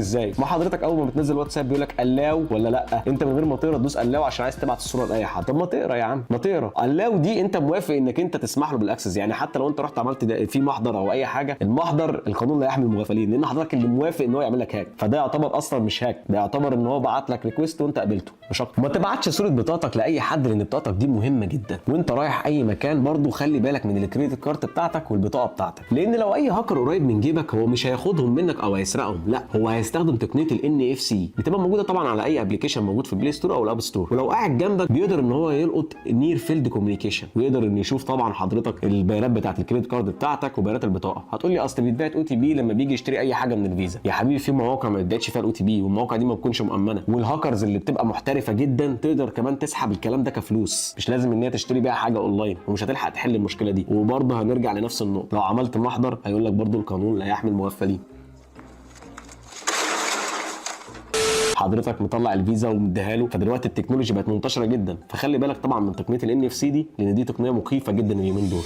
ازاي؟ ما حضرتك اول ما بتنزل واتساب بيقول لك الاو ولا لا، انت من غير ما تقرا تدوس الاو عشان عايز تبعت الصوره لاي حد. طب ما تقرا يا عم، ما تقرا الاو دي انت موافق انك انت تسمح له بالاكسس. يعني حتى لو انت رحت عملت في محضر او اي حاجه، المحضر القانون لا يحمي المغفلين، لان حضرتك اللي موافق ان هو يعمل لك هاك، فده يعتبر اصلا مش هاك، ده يعتبر ان هو بعت لك ريكويست وانت قبلته مش اكتر. وما تبعتش صوره بطاقتك لاي حد، لان بطاقتك دي مهمه جدا، وانت رايح اي مكان برضو خلي بالك من الكريدت كارت بتاعتك والبطاقه بتاعتك، لان لو اي هاكر قريب من جيبك هو مش هياخدهم منك او هيسرقهم، لا هو هيستخدم تقنيه NFC، بتبقى موجوده طبعا على اي ابلكيشن موجود في البلاي ستور او الاب ستور، ولو قاعد جنبك بيقدر ان هو يلقط نير فيلد كوميونيكيشن، ويقدر ان يشوف طبعا حضرتك البيانات بتاعت الكريدت كارد بتاعتك وبيانات البطاقه. هتقول لي اصل بيتبعت OTP لما بيجي يشتري اي حاجه من الفيزا. يا حبيبي في مواقع ما بيتبعتش فيها الOTP، والمواقع دي ما بتكونش مؤمنه، والهاكرز اللي بتبقى محترفه جدا تقدر كمان تسحب الكلام ده كفلوس، مش لازم ان هي تشتري بيها حاجه اونلاين، ومش هتلحق تحل المشكله دي. وبرضه هنرجع لنفس النقطه، لو عملت محضر هيقول لك برضه القانون لا يحمي المغفلين. حضرتك مطلع الفيزا ومديها له، فدلوقتي التكنولوجيا بقت منتشره جدا، فخلي بالك طبعا من تقنيه NFC دي، لان دي تقنيه مخيفه جدا اليومين دول.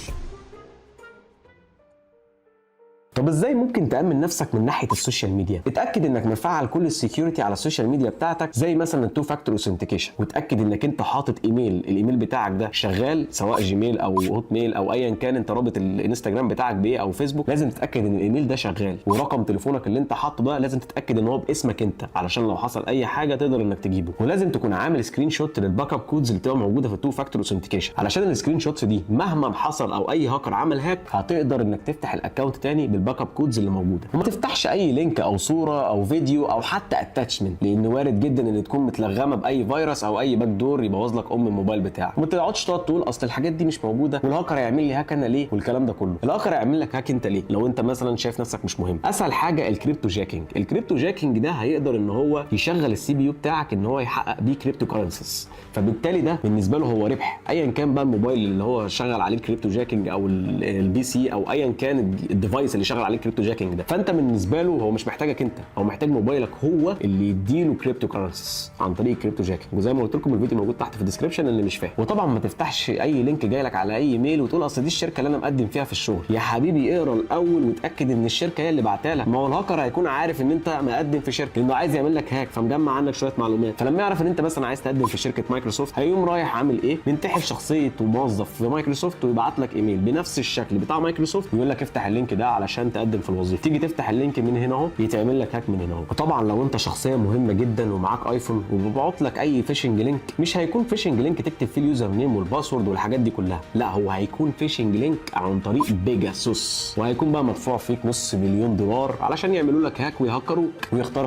طب ازاي ممكن تامن نفسك من ناحيه السوشيال ميديا؟ اتاكد انك مفعل كل السكيورتي على السوشيال ميديا بتاعتك، زي مثلا التو فاكتور اوثنتيكيشن، وتاكد انك انت حاطط الايميل بتاعك ده شغال، سواء جيميل او هوت ميل او ايا كان انت رابط الانستجرام بتاعك بايه او فيسبوك، لازم تتاكد ان الايميل ده شغال، ورقم تليفونك اللي انت حاطه ده لازم تتاكد ان هو باسمك انت، علشان لو حصل اي حاجه تقدر انك تجيبه. ولازم تكون عامل سكرين شوت للباك اب كودز اللي بتبقى موجوده في التو فاكتور اوثنتيكيشن، علشان السكرين شوتس دي مهما حصل او اي هاكر عمل هاك هتقدر انك تفتح الاكونت تاني بالباك اب كودز اللي موجوده. وما تفتحش اي لينك او صوره او فيديو او حتى اتاتشمنت، لان وارد جدا ان تكون متلغمه باي فيروس او اي باك دور يبوظ لك الموبايل بتاعك. وما تقعدش تقول اصل الحاجات دي مش موجوده والهاكر هيعمل لي هاك انا ليه والكلام ده كله. الهاكر هيعمل لك هاك انت ليه لو انت مثلا شايف نفسك مش مهم. اسهل حاجه الكريبتو جاكينج. الكريبتو جاكينج ده هيقدر ان هو يشغل الCPU بتاعك ان هو يحقق بيه كريبتو كرنسيز، فبالتالي ده بالنسبه له هو ربح، ايا كان بقى الموبايل اللي هو شغال عليه الكريبتو جاكينج او الPC او ايا كان الديفايس اللي شغال عليه الكريبتو جاكينج ده. فانت بالنسبه له هو مش محتاجك انت، هو محتاج موبايلك هو اللي يديله كريبتو كرنسيز عن طريق الكريبتو جاكينج. وزي ما قلت لكم الفيديو موجود تحت في الديسكربشن اللي مش فاهم. وطبعا ما تفتحش اي لينك جاي لك على اي ميل وتقول اصل دي الشركه اللي انا مقدم فيها في الشغل. يا حبيبي اقرا الاول وتاكد ان الشركه هي اللي بعتها لك. ما هو الهاكر هيكون عارف ان انت مقدم في شركه، لانه عايز يعمل لك هاك، فمجمع عنك شويه معلومات، فلما يعرف ان انت مثلا عايز تقدم في شركه مايكروسوفت هيقوم رايح عامل ايه؟ بينتحل شخصيه موظف في مايكروسوفت ويبعت لك ايميل بنفس الشكل بتاع مايكروسوفت ويقول لك افتح اللينك ده علشان تقدم في الوظيفه. تيجي تفتح اللينك من هنا اهو يتعمل لك هاك من هنا اهو. وطبعا لو انت شخصيه مهمه جدا ومعاك ايفون وبيبعت لك اي فيشنج لينك، مش هيكون فيشنج لينك تكتب فيه اليوزر نيم والباسورد والحاجات دي كلها، لا هو هيكون فيشنج لينك عن طريق بيجاسوس، وهيكون بقى مدفوع فيك $500,000,000 علشان يعملوا لك هاك ويهكروك ويخترقوا